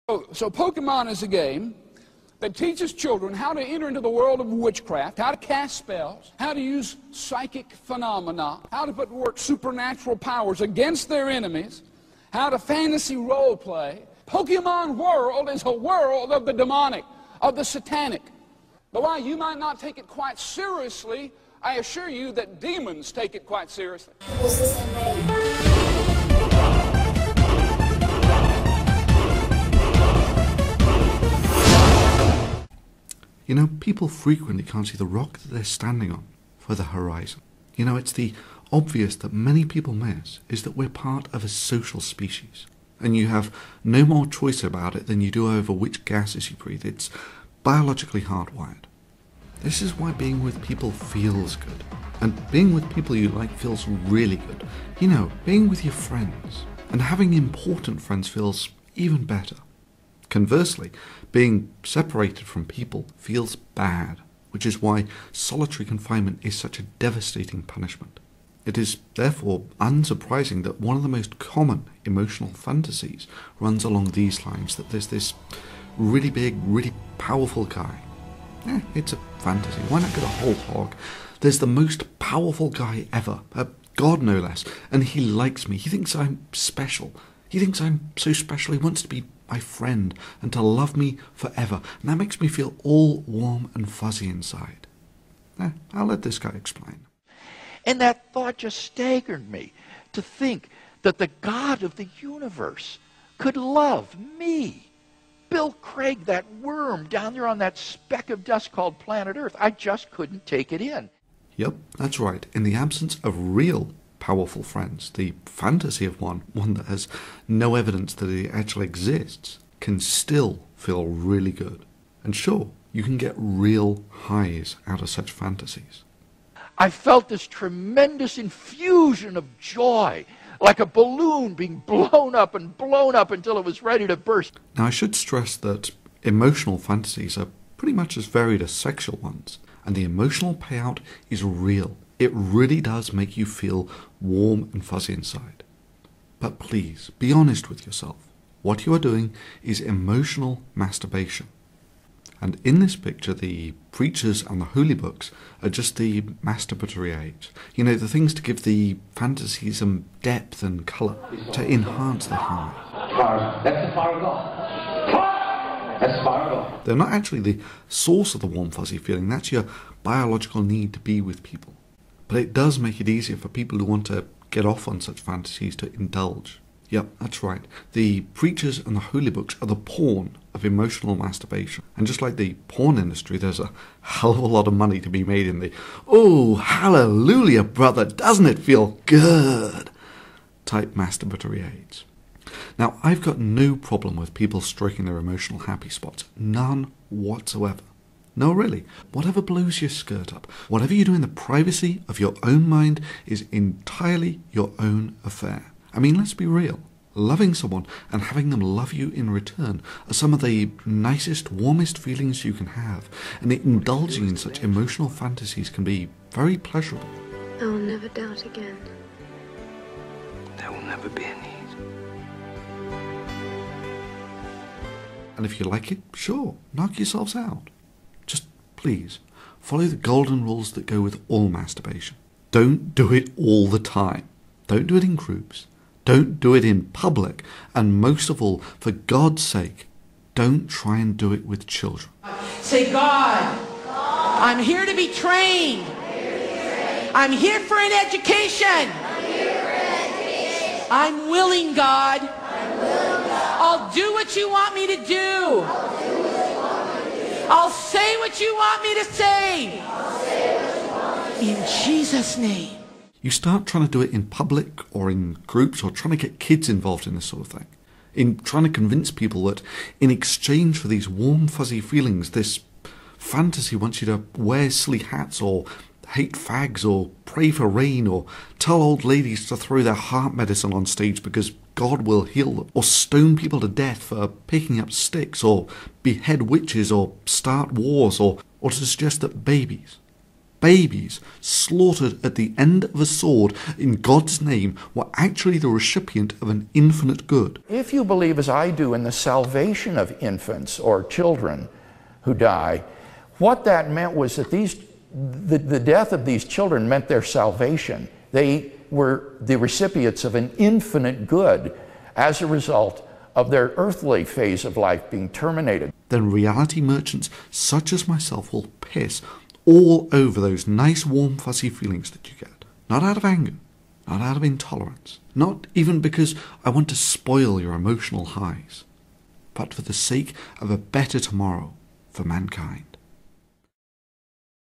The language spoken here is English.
So Pokemon is a game that teaches children how to enter into the world of witchcraft, how to cast spells, how to use psychic phenomena, how to put to work supernatural powers against their enemies, how to fantasy role play. Pokemon World is a world of the demonic, of the satanic. But while you might not take it quite seriously, I assure you that demons take it quite seriously. You know, people frequently can't see the rock that they're standing on for the horizon. You know, it's the obvious that many people miss is that we're part of a social species. And you have no more choice about it than you do over which gases you breathe. It's biologically hardwired. This is why being with people feels good. And being with people you like feels really good. You know, being with your friends. And having important friends feels even better. Conversely, being separated from people feels bad, which is why solitary confinement is such a devastating punishment. It is therefore unsurprising that one of the most common emotional fantasies runs along these lines, that there's this really big, really powerful guy. It's a fantasy, why not get a whole hog? There's the most powerful guy ever, a god no less, and he likes me, he thinks I'm special. He thinks I'm so special, he wants to be my friend and to love me forever. And that makes me feel all warm and fuzzy inside. I'll let this guy explain. And that thought just staggered me, to think that the God of the universe could love me. Bill Craig, that worm down there on that speck of dust called planet Earth. I just couldn't take it in. Yep, that's right. In the absence of real powerful friends, the fantasy of one that has no evidence that it actually exists, can still feel really good. And sure, you can get real highs out of such fantasies. I felt this tremendous infusion of joy, like a balloon being blown up until it was ready to burst. Now I should stress that emotional fantasies are pretty much as varied as sexual ones, and the emotional payout is real. It really does make you feel warm and fuzzy inside. But please, be honest with yourself. What you are doing is emotional masturbation. And in this picture, the preachers and the holy books are just the masturbatory aids. You know, the things to give the fantasy some depth and colour, to enhance the high. That's the fire of God. That's the fire of God. They're not actually the source of the warm fuzzy feeling. That's your biological need to be with people. But it does make it easier for people who want to get off on such fantasies to indulge. Yep, that's right. The preachers and the holy books are the porn of emotional masturbation. And just like the porn industry, there's a hell of a lot of money to be made in the, oh, hallelujah, brother, doesn't it feel good, type masturbatory aids. Now, I've got no problem with people stroking their emotional happy spots. None whatsoever. No, really. Whatever blows your skirt up, whatever you do in the privacy of your own mind is entirely your own affair. I mean, let's be real. Loving someone and having them love you in return are some of the nicest, warmest feelings you can have. And indulging in such emotional fantasies can be very pleasurable. I will never doubt again. There will never be a need. And if you like it, sure, knock yourselves out. Just please, follow the golden rules that go with all masturbation. Don't do it all the time. Don't do it in groups. Don't do it in public. And most of all, for God's sake, don't try and do it with children. Say, God, I'm here to be trained. I'm here for an education. I'm willing, God. I'll do what you want me to do. I'll say what you want me to say. In Jesus' name. You start trying to do it in public or in groups or trying to get kids involved in this sort of thing. In trying to convince people that in exchange for these warm fuzzy feelings, this fantasy wants you to wear silly hats or hate fags or pray for rain or tell old ladies to throw their heart medicine on stage because God will heal them, or stone people to death for picking up sticks, or behead witches, or start wars, or to suggest that babies babies slaughtered at the end of a sword in God's name were actually the recipient of an infinite good. If you believe, as I do, in the salvation of infants or children who die, what that meant was that the death of these children meant their salvation. They were the recipients of an infinite good as a result of their earthly phase of life being terminated. Then reality merchants such as myself will piss all over those nice warm fuzzy feelings that you get. Not out of anger, not out of intolerance, not even because I want to spoil your emotional highs, but for the sake of a better tomorrow for mankind.